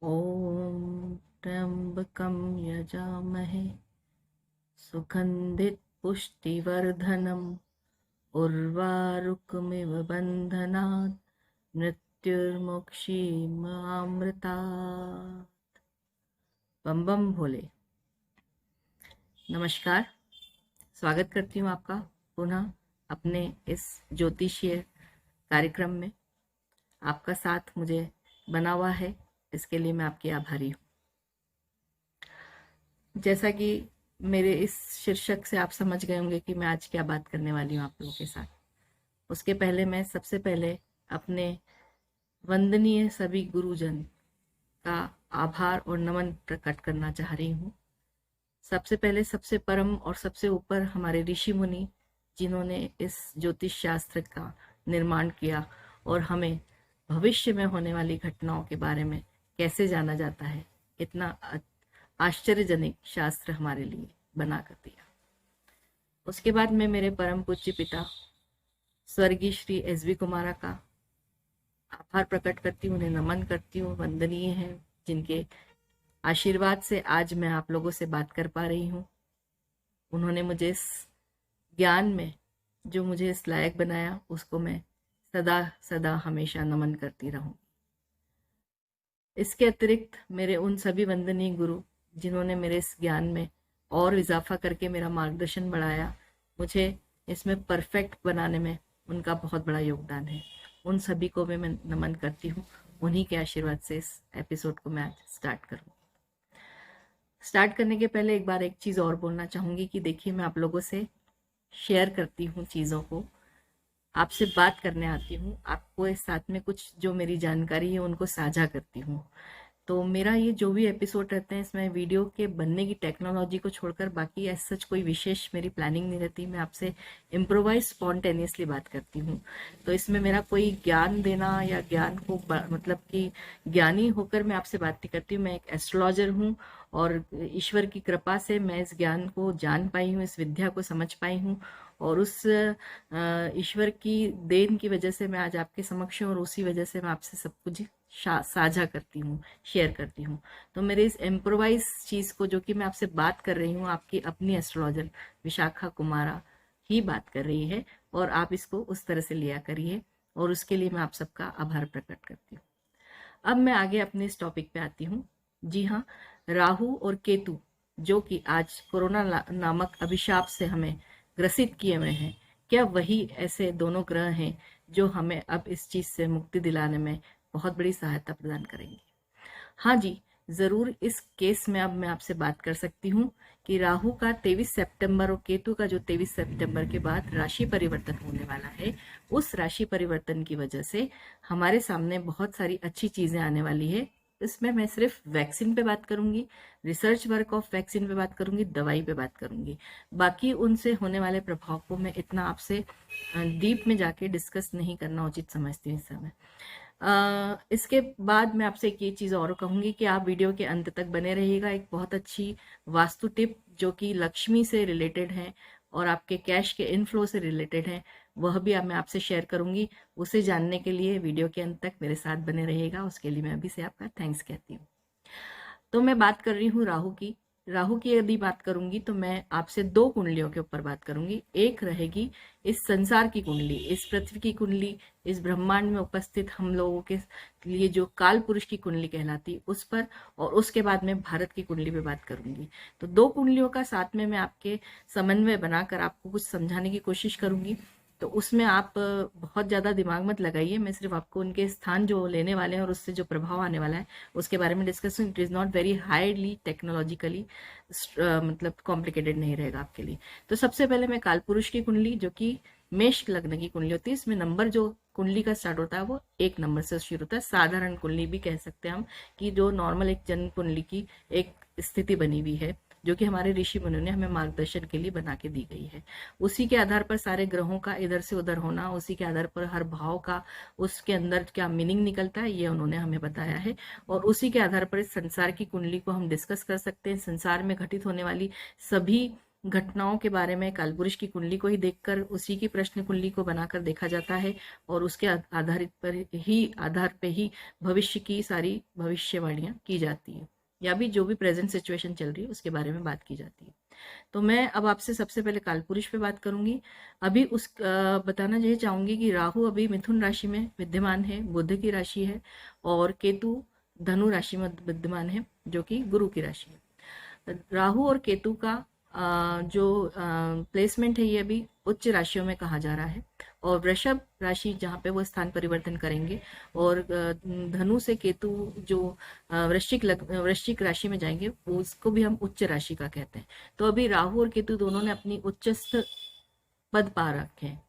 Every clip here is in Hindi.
ॐ त्र्यम्बकं यजामहे सुगन्धिं पुष्टिवर्धनम् उर्वारुकमिव बन्धनात् मृत्युर्मुक्षीयमामृतात्। बम बम भोले। नमस्कार, स्वागत करती हूँ आपका पुनः अपने इस ज्योतिषीय कार्यक्रम में। आपका साथ मुझे बना हुआ है, इसके लिए मैं आपकी आभारी हूँ। जैसा कि मेरे इस शीर्षक से आप समझ गए होंगे कि मैं आज क्या बात करने वाली हूँ आप लोगों के साथ। उसके पहले मैं सबसे पहले अपने वंदनीय सभी गुरुजन का आभार और नमन प्रकट करना चाह रही हूँ। सबसे पहले सबसे परम और सबसे ऊपर हमारे ऋषि मुनि, जिन्होंने इस ज्योतिष शास्त्र का निर्माण किया और हमें भविष्य में होने वाली घटनाओं के बारे में कैसे जाना जाता है, इतना आश्चर्यजनक शास्त्र हमारे लिए बना कर दिया। उसके बाद मैं मेरे परम पूज्य पिता स्वर्गीय श्री एस.बी. कुमारा का आभार प्रकट करती हूँ, उन्हें नमन करती हूँ। वंदनीय हैं, जिनके आशीर्वाद से आज मैं आप लोगों से बात कर पा रही हूँ। उन्होंने मुझे इस ज्ञान में जो मुझे इस लायक बनाया, उसको मैं सदा सदा हमेशा नमन करती रहूँ। इसके अतिरिक्त मेरे उन सभी वंदनीय गुरु, जिन्होंने मेरे इस ज्ञान में और इजाफा करके मेरा मार्गदर्शन बढ़ाया, मुझे इसमें परफेक्ट बनाने में उनका बहुत बड़ा योगदान है। उन सभी को भी मैं नमन करती हूँ। उन्हीं के आशीर्वाद से इस एपिसोड को मैं आज स्टार्ट करूँ। स्टार्ट करने के पहले एक बार एक चीज़ और बोलना चाहूँगी कि देखिए, मैं आप लोगों से शेयर करती हूँ चीज़ों को, आपसे बात करने आती हूँ, आपको इस साथ में कुछ जो मेरी जानकारी है उनको साझा करती हूँ। तो मेरा ये जो भी एपिसोड रहते हैं, इसमें वीडियो के बनने की टेक्नोलॉजी को छोड़कर बाकी ऐसा सच कोई विशेष मेरी प्लानिंग नहीं रहती। मैं आपसे इम्प्रोवाइज स्पॉन्टेनियसली बात करती हूँ। तो इसमें मेरा कोई ज्ञान देना या ज्ञान को मतलब कि ज्ञानी होकर मैं आपसे बात नहीं करती हूँ। मैं एक एस्ट्रोलॉजर हूँ और ईश्वर की कृपा से मैं इस ज्ञान को जान पाई हूँ, इस विद्या को समझ पाई हूँ और उस ईश्वर की देन की वजह से मैं आज आपके समक्ष हूँ और उसी वजह से मैं आपसे सब कुछ साझा करती हूँ, शेयर करती हूँ। तो मेरे इस इम्प्रोवाइज चीज़ को, जो कि मैं आपसे बात कर रही हूँ, आपकी अपनी एस्ट्रोलॉजर विशाखा कुमारा ही बात कर रही है और आप इसको उस तरह से लिया करिए और उसके लिए मैं आप सबका आभार प्रकट करती हूँ। अब मैं आगे अपने इस टॉपिक पे आती हूँ। जी हाँ, राहु और केतु, जो कि आज कोरोना नामक अभिशाप से हमें ग्रसित किए हुए हैं, क्या वही ऐसे दोनों ग्रह हैं जो हमें अब इस चीज से मुक्ति दिलाने में बहुत बड़ी सहायता प्रदान करेंगे? हाँ जी, जरूर। इस केस में अब मैं आपसे बात कर सकती हूँ कि राहु का 23 सितंबर और केतु का जो 23 सितंबर के बाद राशि परिवर्तन होने वाला है, उस राशि परिवर्तन की वजह से हमारे सामने बहुत सारी अच्छी चीजें आने वाली है। इसमें मैं सिर्फ वैक्सीन पे बात करूंगी, रिसर्च वर्क ऑफ वैक्सीन पे बात करूंगी, दवाई पे बात करूंगी। बाकी उनसे होने वाले प्रभाव को मैं इतना आपसे डीप में जाके डिस्कस नहीं करना उचित समझती हूँ इस समय। इसके बाद मैं आपसे एक ये चीज़ और कहूंगी कि आप वीडियो के अंत तक बने रहिएगा। एक बहुत अच्छी वास्तु टिप जो कि लक्ष्मी से रिलेटेड है और आपके कैश के इनफ्लो से रिलेटेड है, वह भी मैं आपसे शेयर करूंगी। उसे जानने के लिए वीडियो के अंत तक मेरे साथ बने रहिएगा। उसके लिए मैं अभी से आपका थैंक्स कहती हूँ। तो मैं बात कर रही हूँ राहु की। राहु की यदि बात करूंगी तो मैं आपसे दो कुंडलियों के ऊपर बात करूंगी। एक रहेगी इस संसार की कुंडली, इस पृथ्वी की कुंडली, इस ब्रह्मांड में उपस्थित हम लोगों के लिए जो काल पुरुष की कुंडली कहलाती, उस पर, और उसके बाद में भारत की कुंडली पे बात करूंगी। तो दो कुंडलियों का साथ में मैं आपके समन्वय बनाकर आपको कुछ समझाने की कोशिश करूंगी। तो उसमें आप बहुत ज़्यादा दिमाग मत लगाइए। मैं सिर्फ आपको उनके स्थान जो लेने वाले हैं और उससे जो प्रभाव आने वाला है उसके बारे में discuss. It is not very highly technologically मतलब कॉम्प्लिकेटेड नहीं रहेगा आपके लिए। तो सबसे पहले मैं कालपुरुष की कुंडली, जो कि मेष लग्न की कुंडली होती है, इसमें नंबर जो कुंडली का स्टार्ट होता है वो 1 नंबर से शुरू होता है। साधारण कुंडली भी कह सकते हैं हम, कि जो नॉर्मल एक जन्म कुंडली की एक स्थिति बनी हुई है, जो कि हमारे ऋषि मुनियों ने हमें मार्गदर्शन के लिए बना के दी गई है। उसी के आधार पर सारे ग्रहों का इधर से उधर होना, उसी के आधार पर हर भाव का उसके अंदर क्या मीनिंग निकलता है, ये उन्होंने हमें बताया है। और उसी के आधार पर इस संसार की कुंडली को हम डिस्कस कर सकते हैं। संसार में घटित होने वाली सभी घटनाओं के बारे में कालपुरुष की कुंडली को ही देखकर उसी की प्रश्न कुंडली को बनाकर देखा जाता है और उसके आधार पे ही भविष्य की सारी भविष्यवाणियां की जाती है, या भी जो भी प्रेजेंट सिचुएशन चल रही है उसके बारे में बात की जाती है। तो मैं अब आपसे सबसे पहले कालपुरुष पे बात करूंगी। अभी बताना यही चाहूंगी कि राहु अभी मिथुन राशि में विद्यमान है, बुध की राशि है, और केतु धनु राशि में विद्यमान है जो कि गुरु की राशि है। राहु और केतु का जो प्लेसमेंट है ये अभी उच्च राशियों में कहा जा रहा है, और वृषभ राशि जहाँ पे वो स्थान परिवर्तन करेंगे, और धनु से केतु जो वृश्चिक राशि में जाएंगे वो उसको भी हम उच्च राशि का कहते हैं। तो अभी राहु और केतु दोनों ने अपनी उच्चस्थ पद पा रखे हैं।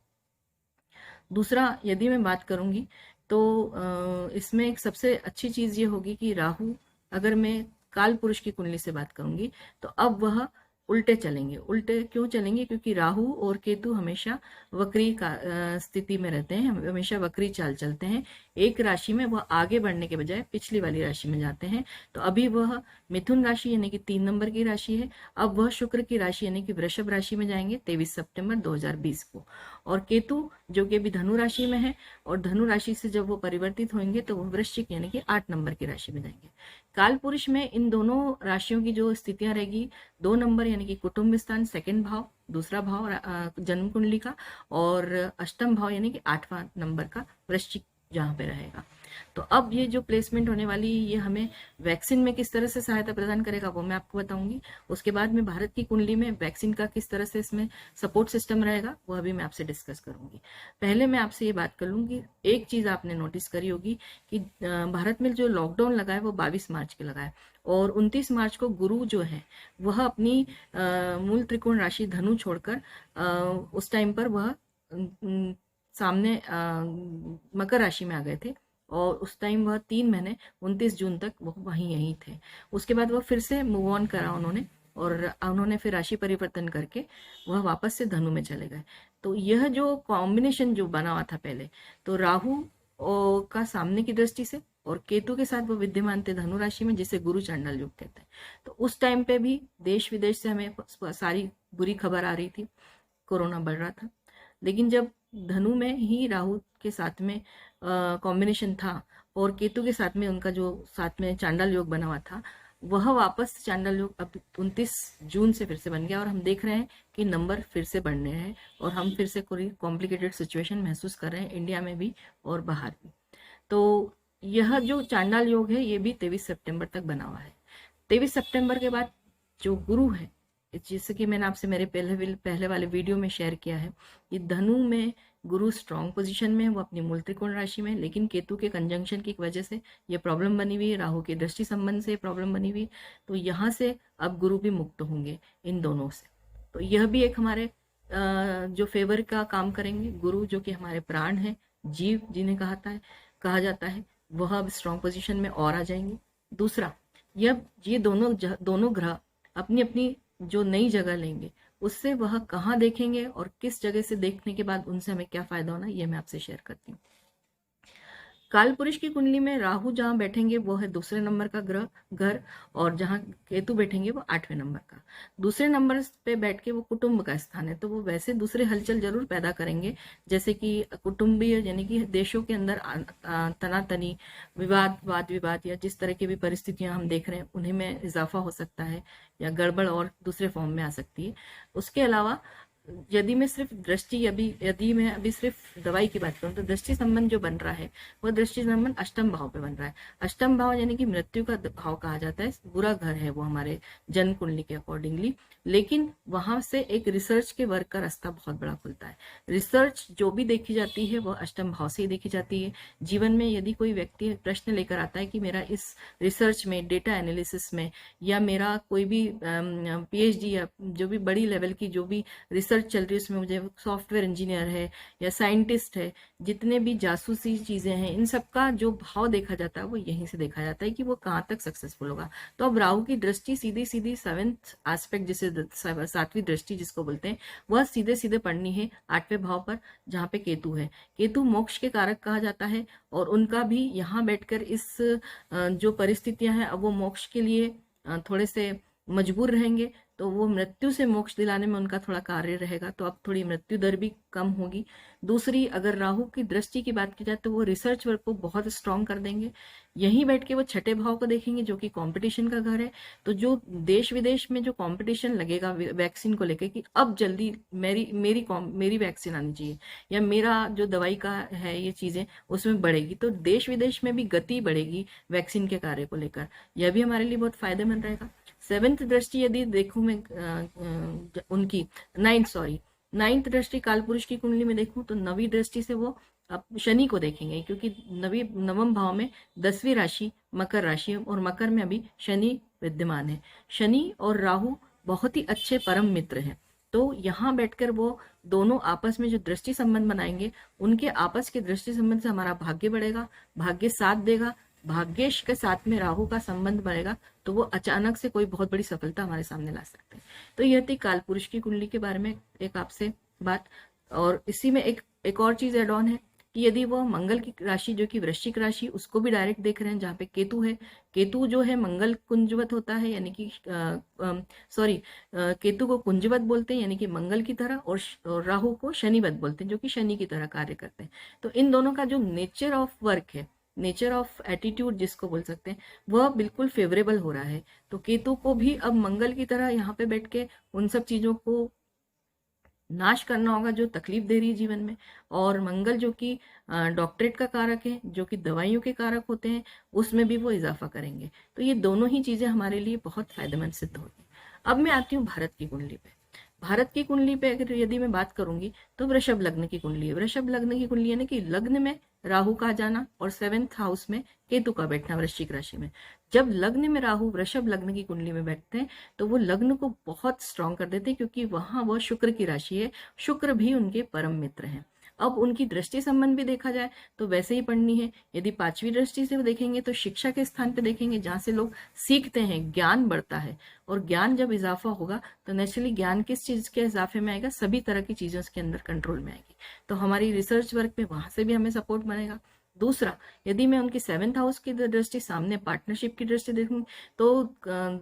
दूसरा यदि मैं बात करूंगी तो इसमें एक सबसे अच्छी चीज ये होगी कि राहु, अगर मैं काल पुरुष की कुंडली से बात करूंगी तो अब वह उल्टे चलेंगे। उल्टे क्यों चलेंगे? क्योंकि राहु और केतु हमेशा वक्री का स्थिति में रहते हैं, हमेशा वक्री चाल चलते हैं। एक राशि में वह आगे बढ़ने के बजाय पिछली वाली राशि में जाते हैं। तो अभी वह मिथुन राशि यानी कि 3 नंबर की राशि है, अब वह शुक्र की राशि यानी कि वृषभ राशि में जाएंगे 23 सितंबर 2020 को। और केतु जो कि अभी धनु राशि में है, और धनु राशि से जब वो परिवर्तित होंगे तो वो वृश्चिक यानी कि 8 नंबर की राशि में जाएंगे। काल पुरुष में इन दोनों राशियों की जो स्थितियां रहेगी, 2 नंबर यानी कि कुटुंब स्थान, सेकंड भाव, दूसरा भाव जन्म कुंडली का, और अष्टम भाव यानी कि 8वां नंबर का वृश्चिक जहां पे रहेगा। तो अब ये जो प्लेसमेंट होने वाली ये हमें वैक्सीन में किस तरह से सहायता प्रदान करेगा वो मैं आपको बताऊंगी। उसके बाद में भारत की कुंडली में वैक्सीन का किस तरह से इसमें सपोर्ट सिस्टम रहेगा वो अभी मैं आपसे डिस्कस करूंगी। पहले मैं आपसे ये बात कर लूंगी, एक चीज आपने नोटिस करी होगी कि भारत में जो लॉकडाउन लगा है वो 22 मार्च के लगा है, और 29 मार्च को गुरु जो है वह अपनी मूल त्रिकोण राशि धनु छोड़कर उस टाइम पर वह सामने मकर राशि में आ गए थे, और उस टाइम वह 3 महीने 29 जून तक वो वहीं यहीं थे। उसके बाद वह फिर से मूव ऑन करा उन्होंने, और उन्होंने फिर राशि परिवर्तन करके वह वापस से धनु में चले गए। तो यह जो कॉम्बिनेशन जो बना हुआ था पहले, तो राहु का सामने की दृष्टि से और केतु के साथ वो विद्यमान थे धनु राशि में, जिसे गुरु चांडाल योग कहते हैं। तो उस टाइम पे भी देश विदेश से हमें सारी बुरी खबर आ रही थी, कोरोना बढ़ रहा था। लेकिन जब धनु में ही राहु के साथ में कॉम्बिनेशन था और केतु के साथ में उनका जो साथ में चांडाल योग बना हुआ था, वह वापस चांडाल योग अब 29 जून से फिर से बन गया, और हम देख रहे हैं कि नंबर फिर से बढ़ने हैं, और हम फिर से कोई कॉम्प्लिकेटेड सिचुएशन महसूस कर रहे हैं इंडिया में भी और बाहर भी। तो यह जो चांडाल योग है ये भी 23 सितंबर तक बना हुआ है। 23 सितंबर के बाद जो गुरु है, जैसे कि मैंने आपसे मेरे पहले वाले वीडियो में शेयर किया है कि धनु में गुरु स्ट्रॉन्ग पोजीशन में, वो अपनी मूल त्रिकोण राशि में, लेकिन केतु के कंजंक्शन की वजह से ये प्रॉब्लम बनी हुई है, राहु के दृष्टि संबंध से प्रॉब्लम बनी हुई। तो यहाँ से अब गुरु भी मुक्त होंगे इन दोनों से। तो यह भी एक हमारे जो फेवर का काम करेंगे। गुरु जो कि हमारे प्राण है, जीव जिन्हें कहा जाता है, वह अब स्ट्रॉन्ग पोजिशन में और आ जाएंगे। दूसरा, ये दोनों ग्रह अपनी अपनी जो नई जगह लेंगे, उससे वह कहाँ देखेंगे और किस जगह से देखने के बाद उनसे हमें क्या फायदा होना, ये मैं आपसे शेयर करती हूँ। काल पुरुष की कुंडली में राहु जहां बैठेंगे वो है 2 नंबर का घर, और जहां केतु बैठेंगे वो 8वें नंबर का। 2 नंबर पे बैठ के वो कुटुंब का स्थान है, तो वो वैसे दूसरे हलचल जरूर पैदा करेंगे, जैसे कि कुटुंबीय यानी कि देशों के अंदर तनातनी, वाद विवाद या जिस तरह की भी परिस्थितियां हम देख रहे हैं उन्हीं में इजाफा हो सकता है, या गड़बड़ और दूसरे फॉर्म में आ सकती है। उसके अलावा यदि मैं सिर्फ दवाई की बात करूं तो दृष्टि संबंध जो बन रहा है वो दृष्टि संबंध अष्टम भाव पे बन रहा है। अष्टम भाव यानी कि मृत्यु का भाव कहा जाता है, बुरा घर है वो हमारे जन्म कुंडली के अकॉर्डिंगली, लेकिन वहां से एक रिसर्च के वर्क का रास्ता बहुत बड़ा खुलता है। रिसर्च जो भी देखी जाती है वो अष्टम भाव से ही देखी जाती है। जीवन में यदि कोई व्यक्ति प्रश्न लेकर आता है कि मेरा इस रिसर्च में, डेटा एनालिसिस में, या मेरा कोई भी PhD या जो भी बड़ी लेवल की जो भी रिसर्च चल रही है उसमें मुझे सॉफ्टवेयर इंजीनियर है या साइंटिस्ट है, जितने भी जासूसी चीजें हैं, इन सब का जो भाव देखा जाता है वो यहीं से देखा जाता है कि वो कहाँ तक सक्सेसफुल होगा। तो अब राहु की दृष्टि सीधी 7th एस्पेक्ट, जिसे 7वीं दृष्टि जिसको बोलते हैं, वह सीधे सीधे पड़नी है 8वें भाव पर, जहाँ पे केतु है। केतु मोक्ष के कारक कहा जाता है, और उनका भी यहाँ बैठकर इस जो परिस्थितियां हैं अब वो मोक्ष के लिए थोड़े से मजबूर रहेंगे, तो वो मृत्यु से मोक्ष दिलाने में उनका थोड़ा कार्य रहेगा, तो अब थोड़ी मृत्यु दर भी कम होगी। दूसरी, अगर राहु की दृष्टि की बात की जाए तो वो रिसर्च वर्क को बहुत स्ट्रांग कर देंगे। यहीं बैठ के वो छठे भाव को देखेंगे जो कि कंपटीशन का घर है। तो जो देश विदेश में जो कंपटीशन लगेगा वैक्सीन को लेकर कि अब जल्दी मेरी वैक्सीन आनी चाहिए या मेरा जो दवाई का है ये चीजें उसमें बढ़ेगी, तो देश विदेश में भी गति बढ़ेगी वैक्सीन के कार्य को लेकर। यह भी हमारे लिए बहुत फायदेमंद रहेगा। सेवेंथ दृष्टि यदि देखूं मैं उनकी नाइन्थ दृष्टि काल पुरुष की कुंडली में देखूं तो नवी दृष्टि से वो अब शनि को देखेंगे, क्योंकि नवम भाव में 10वीं राशि मकर राशि है और मकर में अभी शनि विद्यमान है। शनि और राहु बहुत ही अच्छे परम मित्र हैं, तो यहाँ बैठकर वो दोनों आपस में जो दृष्टि संबंध बनाएंगे, उनके आपस के दृष्टि संबंध से हमारा भाग्य बढ़ेगा, भाग्य साथ देगा। भाग्येश के साथ में राहु का संबंध बनेगा तो वो अचानक से कोई बहुत बड़ी सफलता हमारे सामने ला सकते हैं। तो यह थी काल पुरुष की कुंडली के बारे में एक आपसे बात। और इसी में एक और चीज एड ऑन है कि यदि वो मंगल की राशि जो कि वृश्चिक राशि उसको भी डायरेक्ट देख रहे हैं जहाँ पे केतु है, केतु जो है मंगल कुंजवत होता है, यानी कि केतु को कुंजवत बोलते हैं यानी कि मंगल की तरह, और राहु को शनिवत बोलते हैं जो कि शनि की तरह कार्य करते हैं। तो इन दोनों का जो नेचर ऑफ वर्क है, नेचर ऑफ एटीट्यूड जिसको बोल सकते हैं, वह बिल्कुल फेवरेबल हो रहा है। तो केतु को भी अब मंगल की तरह यहाँ पे बैठ के उन सब चीजों को नाश करना होगा जो तकलीफ दे रही है जीवन में। और मंगल जो कि डॉक्टरेट का कारक है, जो कि दवाइयों के कारक होते हैं, उसमें भी वो इजाफा करेंगे। तो ये दोनों ही चीजें हमारे लिए बहुत फायदेमंद सिद्ध होगी। अब मैं आती हूँ भारत की कुंडली पे। भारत की कुंडली पे अगर यदि मैं बात करूंगी तो वृषभ लग्न की कुंडली है। वृषभ लग्न की कुंडली यानी कि लग्न में राहु का जाना और 7th हाउस में केतु का बैठना वृश्चिक राशि में। जब लग्न में राहु वृषभ लग्न की कुंडली में बैठते हैं तो वो लग्न को बहुत स्ट्रांग कर देते हैं, क्योंकि वहां वह शुक्र की राशि है, शुक्र भी उनके परम मित्र हैं। अब उनकी दृष्टि संबंध भी देखा जाए तो वैसे ही पढ़नी है। यदि 5वीं दृष्टि से वो देखेंगे तो शिक्षा के स्थान पे देखेंगे, जहां से लोग सीखते हैं, ज्ञान बढ़ता है। और ज्ञान जब इजाफा होगा तो नेचुरली ज्ञान किस चीज के इजाफे में आएगा, सभी तरह की चीजों के अंदर कंट्रोल में आएगी। तो हमारी रिसर्च वर्क में वहां से भी हमें सपोर्ट बनेगा। दूसरा, यदि मैं उनकी 7th हाउस की दृष्टि सामने पार्टनरशिप की दृष्टि देखूं तो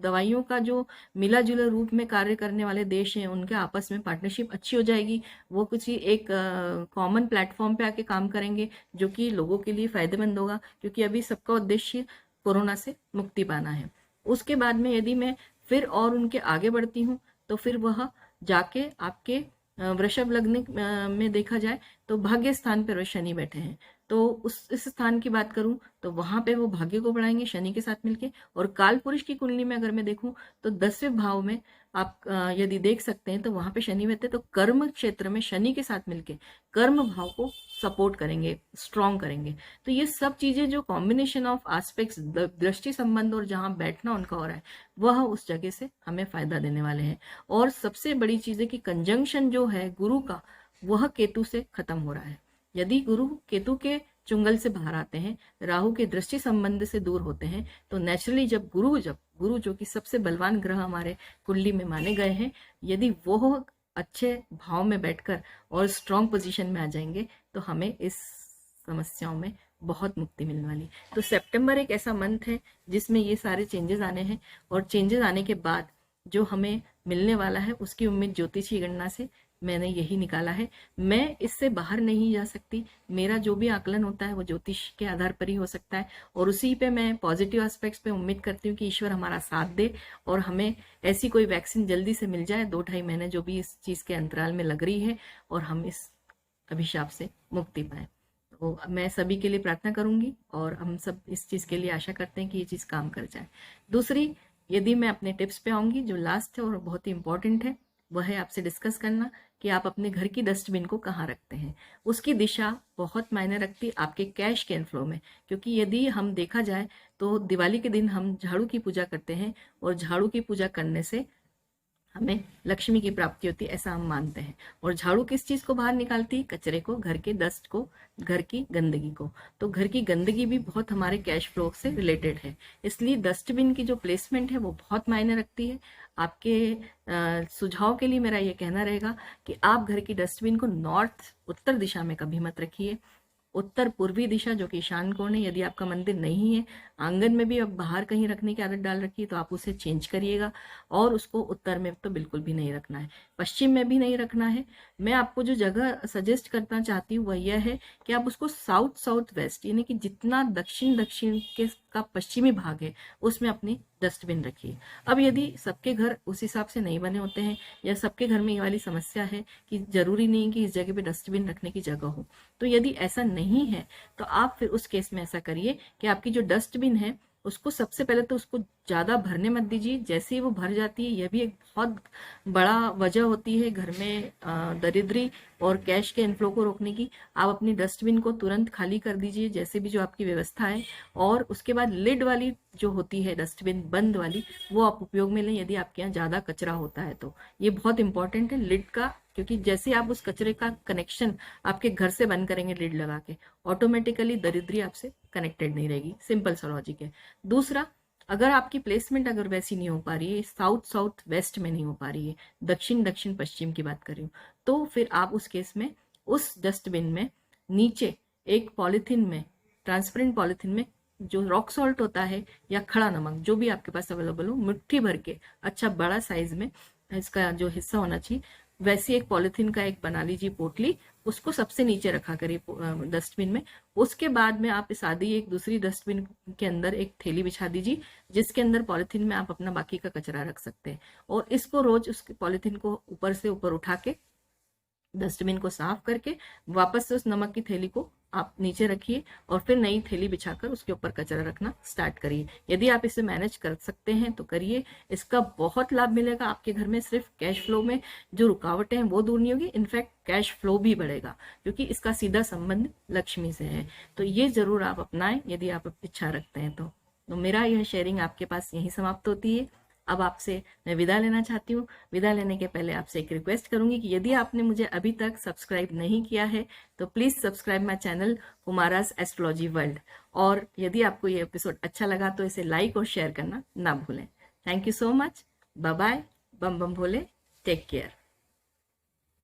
दवाइयों का जो मिला जुला रूप में कार्य करने वाले देश हैं उनके आपस में पार्टनरशिप अच्छी हो जाएगी। वो कुछ एक कॉमन प्लेटफॉर्म पे आके काम करेंगे जो कि लोगों के लिए फायदेमंद होगा, क्योंकि अभी सबका उद्देश्य कोरोना से मुक्ति पाना है। उसके बाद में यदि मैं फिर और उनके आगे बढ़ती हूँ तो फिर वह जाके आपके वृषभ लग्न में देखा जाए तो भाग्य स्थान पर शनि बैठे हैं। तो इस स्थान की बात करूं तो वहां पे वो भाग्य को बढ़ाएंगे शनि के साथ मिलके। और काल पुरुष की कुंडली में अगर मैं देखूं तो 10वें भाव में आप यदि देख सकते हैं तो वहां पे शनि रहते हैं, तो कर्म क्षेत्र में शनि के साथ मिलके कर्म भाव को सपोर्ट करेंगे, स्ट्रॉन्ग करेंगे। तो ये सब चीजें जो कॉम्बिनेशन ऑफ एस्पेक्ट्स, दृष्टि संबंध और जहां बैठना उनका हो रहा है, वह उस जगह से हमें फायदा देने वाले हैं। और सबसे बड़ी चीज है कि कंजंक्शन जो है गुरु का, वह केतु से खत्म हो रहा है। यदि गुरु केतु के चुंगल से बाहर आते हैं, राहु के दृष्टि संबंध से दूर होते हैं, तो नेचुरली जब गुरु जो कि सबसे बलवान ग्रह हमारे कुंडली में माने गए हैं, यदि वो अच्छे भाव में बैठकर और स्ट्रॉन्ग पोजीशन में आ जाएंगे तो हमें इस समस्याओं में बहुत मुक्ति मिलने वाली। तो सितंबर एक ऐसा मंथ है जिसमें ये सारे चेंजेस आने हैं, और चेंजेस आने के बाद जो हमें मिलने वाला है उसकी उम्मीद ज्योतिषी गणना से मैंने यही निकाला है। मैं इससे बाहर नहीं जा सकती, मेरा जो भी आकलन होता है वो ज्योतिष के आधार पर ही हो सकता है, और उसी पे मैं पॉजिटिव एस्पेक्ट्स पे उम्मीद करती हूँ कि ईश्वर हमारा साथ दे और हमें ऐसी कोई वैक्सीन जल्दी से मिल जाए, 2-2.5 महीने जो भी इस चीज के अंतराल में लग रही है, और हम इस अभिशाप से मुक्ति पाए। तो मैं सभी के लिए प्रार्थना करूंगी और हम सब इस चीज के लिए आशा करते हैं कि ये चीज काम कर जाए। दूसरी, यदि मैं अपने टिप्स पे आऊंगी, जो लास्ट है और बहुत ही इंपॉर्टेंट है, वह है आपसे डिस्कस करना कि आप अपने घर की डस्टबिन को कहाँ रखते हैं। उसकी दिशा बहुत मायने रखती है आपके कैश के इनफ्लो में, क्योंकि यदि हम देखा जाए तो दिवाली के दिन हम झाड़ू की पूजा करते हैं, और झाड़ू की पूजा करने से हमें लक्ष्मी की प्राप्ति होती है, ऐसा हम मानते हैं। और झाड़ू किस चीज को बाहर निकालती है? कचरे को, घर के डस्ट को, घर की गंदगी को। तो घर की गंदगी भी बहुत हमारे कैश फ्लो से रिलेटेड है, इसलिए डस्टबिन की जो प्लेसमेंट है वो बहुत मायने रखती है। आपके सुझाव के लिए मेरा ये कहना रहेगा कि आप घर की डस्टबिन को नॉर्थ उत्तर दिशा में कभी मत रखिए, उत्तर पूर्वी दिशा जो कि ईशान कोण है, यदि आपका मंदिर नहीं है, आंगन में भी अब बाहर कहीं रखने की आदत डाल रखी है, तो आप उसे चेंज करिएगा और उसको उत्तर में तो बिल्कुल भी नहीं रखना है, पश्चिम में भी नहीं रखना है। मैं आपको जो जगह सजेस्ट करना चाहती हूँ वह यह है कि आप उसको साउथ साउथ वेस्ट, यानी कि जितना दक्षिण दक्षिण के का पश्चिमी भाग है उसमें अपनी डस्टबिन रखिए। अब यदि सबके घर उस हिसाब से नहीं बने होते हैं या सबके घर में ये वाली समस्या है कि जरूरी नहीं कि इस जगह पे डस्टबिन रखने की जगह हो, तो यदि ऐसा नहीं है तो आप फिर उस केस में ऐसा करिए कि आपकी जो डस्टबिन है उसको सबसे पहले तो उसको ज्यादा भरने मत दीजिए। जैसे ही वो भर जाती है, यह भी एक बहुत बड़ा वजह होती है घर में दरिद्री और कैश के इनफ्लो को रोकने की। आप अपनी डस्टबिन को तुरंत खाली कर दीजिए, जैसे भी जो आपकी व्यवस्था है, और उसके बाद लिड वाली जो होती है डस्टबिन बंद वाली, वो आप उपयोग में लें यदि आपके यहाँ ज्यादा कचरा होता है तो। ये बहुत इंपॉर्टेंट है लिड का, क्योंकि जैसे आप उस कचरे का कनेक्शन आपके घर से बंद करेंगे लिड लगा के, ऑटोमेटिकली दरिद्री आपसे कनेक्टेड नहीं रहेगी। सिंपल सा लॉजिक है। दूसरा, अगर आपकी प्लेसमेंट अगर वैसी नहीं हो पा रही है, साउथ साउथ वेस्ट में नहीं हो पा रही है, दक्षिण दक्षिण पश्चिम की बात कर रही हूँ, तो फिर आप उस केस में उस डस्टबिन में नीचे एक पॉलिथीन में, ट्रांसपेरेंट पॉलिथीन में, जो रॉक सॉल्ट होता है या खड़ा नमक जो भी आपके पास अवेलेबल हो, मुट्ठी भर के, अच्छा बड़ा साइज में इसका जो हिस्सा होना चाहिए, वैसी एक पॉलिथीन का एक बना लीजिए पोटली, उसको सबसे नीचे रखा करिए डस्टबिन में। उसके बाद में आप इस आधी एक दूसरी डस्टबिन के अंदर एक थैली बिछा दीजिए, जिसके अंदर पॉलिथीन में आप अपना बाकी का कचरा रख सकते हैं, और इसको रोज उस पॉलिथीन को ऊपर से ऊपर उठा के डस्टबिन को साफ करके वापस से उस नमक की थैली को आप नीचे रखिए और फिर नई थैली बिछाकर उसके ऊपर कचरा रखना स्टार्ट करिए। यदि आप इसे मैनेज कर सकते हैं तो करिए, इसका बहुत लाभ मिलेगा आपके घर में। सिर्फ कैश फ्लो में जो रुकावटें हैं वो दूर नहीं होगी, इनफैक्ट कैश फ्लो भी बढ़ेगा, क्योंकि इसका सीधा संबंध लक्ष्मी से है। तो ये जरूर आप अपनाएं यदि आप इच्छा रखते हैं तो मेरा यह शेयरिंग आपके पास यही समाप्त होती है। अब आपसे मैं विदा लेना चाहती हूँ। विदा लेने के पहले आपसे एक रिक्वेस्ट करूंगी कि यदि आपने मुझे अभी तक सब्सक्राइब नहीं किया है तो please subscribe my channel Kumaras astrology world, और यदि आपको ये एपिसोड अच्छा लगा तो इसे लाइक और शेयर करना ना भूलें। Thank you so much. Bye bye. बम बम भोले। Take care.